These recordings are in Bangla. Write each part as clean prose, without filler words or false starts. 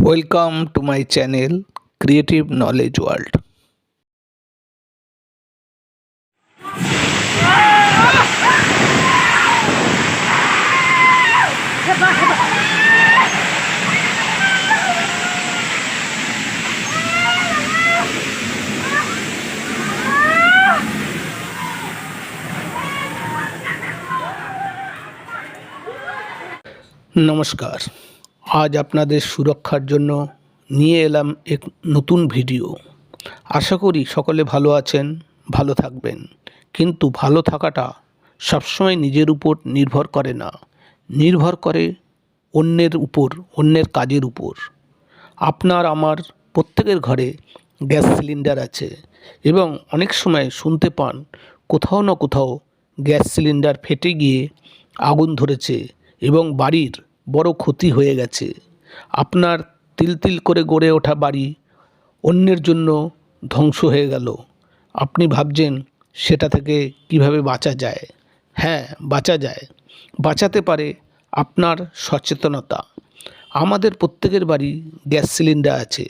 Welcome to my channel Creative Knowledge World. নমস্কার, আজ আপনাদের সুরক্ষার জন্য নিয়ে এলাম এক নতুন ভিডিও। আশা করি সকলে ভালো আছেন, ভালো থাকবেন। কিন্তু ভালো থাকাটা সবসময় নিজের উপর নির্ভর করে না, নির্ভর করে অন্যের উপর, অন্যের কাজের উপর। আপনার আমার প্রত্যেকের ঘরে গ্যাস সিলিন্ডার আছে এবং অনেক সময় শুনতে পান কোথাও না কোথাও গ্যাস সিলিন্ডার ফেটে গিয়ে আগুন ধরেছে এবং বাড়ির বড় ক্ষতি হয়ে গেছে। আপনার তিল তিল করে গড়ে ওঠা বাড়ি অন্যের জন্য ধ্বংস হয়ে গেল। আপনি ভাবছেন সেটা থেকে কিভাবে বাঁচা যায়। হ্যাঁ, বাঁচা যায়। বাঁচাতে পারে আপনার সচেতনতা। আমাদের প্রত্যেকের বাড়ি গ্যাস সিলিন্ডার আছে।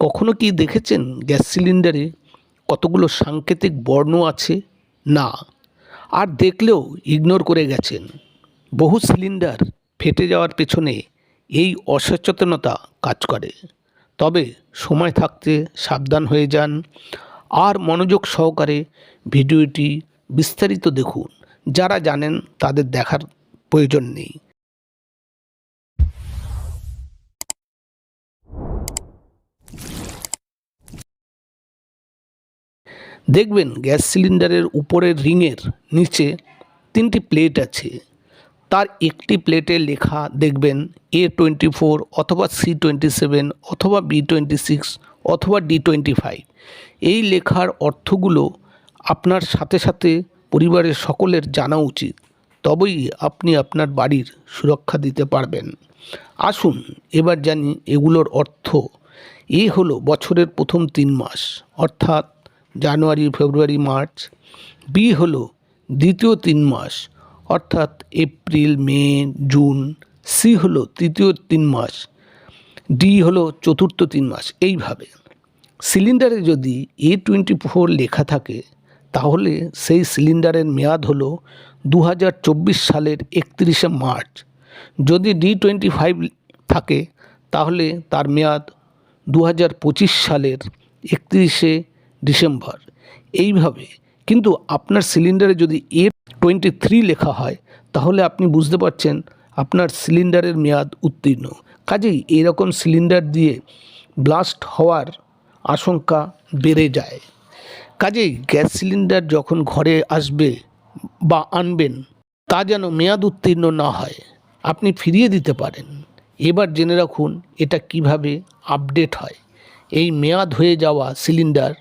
কখনো কি দেখেছেন গ্যাস সিলিন্ডারে কতগুলো সাংকেতিক বর্ণ আছে? না, আর দেখলেও ইগনোর করে গেছেন। বহু সিলিন্ডার ফেটে যাওয়ার পেছনে এই অসচেতনতা কাজ করে। তবে সময় থাকতে সাবধান হয়ে যান আর মনোযোগ সহকারে ভিডিওটি বিস্তারিত দেখুন। যারা জানেন তাদের দেখার প্রয়োজন নেই। দেখবেন গ্যাস সিলিন্ডারের উপরের রিংয়ের নিচে 3টি প্লেট আছে। তার একটি প্লেটে লেখা দেখবেন A24 অথবা C27 অথবা B26 অথবা D25। এই লেখার অর্থগুলো আপনার সাথে সাথে পরিবারের সকলের জানা উচিত, তবেই আপনি আপনার বাড়ির সুরক্ষা দিতে পারবেন। আসুন এবার জানি এগুলোর অর্থ। এ হলো বছরের প্রথম 3 মাস, অর্থাৎ জানুয়ারি, ফেব্রুয়ারি, মার্চ। বি হলো দ্বিতীয় 3 মাস, অর্থাৎ এপ্রিল, মে, জুন। সি হলো তৃতীয় 3 মাস। ডি হলো চতুর্থ 3 মাস। এইভাবে সিলিন্ডারে যদি A24 লেখা থাকে তাহলে সেই সিলিন্ডারের মেয়াদ হলো 2024 সালের 31শে মার্চ। যদি D25 থাকে তাহলে তার মেয়াদ 2025 সালের 31শে ডিসেম্বর। এইভাবে কিন্তু আপনার সিলিন্ডারে যদি A23 লেখা হয় তাহলে আপনি বুঝতে পারছেন আপনার সিলিন্ডারের মেয়াদ উত্তীর্ণ। কাজেই এরকম সিলিন্ডার দিয়ে ব্লাস্ট হওয়ার আশঙ্কা বেড়ে যায়। কাজেই গ্যাস সিলিন্ডার যখন ঘরে আসবে বা আনবেন তা যেন মেয়াদ উত্তীর্ণ না হয়, আপনি ফিরিয়ে দিতে পারেন। এবার জেনে রাখুন এটা কিভাবে আপডেট হয়। এই মেয়াদ হয়ে যাওয়া সিলিন্ডার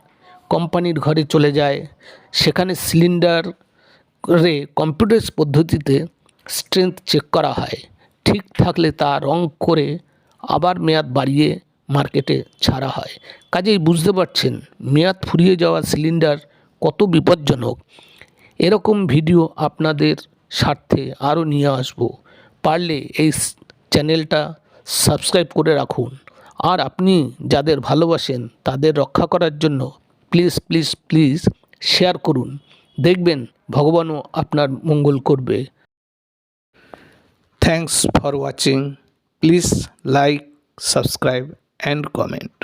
কোম্পানির ঘরে চলে যায়। সেখানে সিলিন্ডারে কম্পিউটার পদ্ধতিতে স্ট্রেংথ চেক করা হয়। ঠিক থাকলে তা রং করে আবার মেয়াদ বাড়িয়ে মার্কেটে ছাড়া হয়। কাজেই বুঝতে পারছেন মেয়াদ ফুরিয়ে যাওয়া সিলিন্ডার কত বিপজ্জনক। এরকম ভিডিও আপনাদের স্বার্থে আরও নিয়ে আসব। পারলে এই চ্যানেলটা সাবস্ক্রাইব করে রাখুন। আর আপনি যাদের ভালোবাসেন তাদের রক্ষা করার জন্য প্লিজ প্লিজ প্লিজ শেয়ার করুন। দেখবেন ভগবানও আপনার মঙ্গল করবে। Thanks for watching. Please like, subscribe and comment.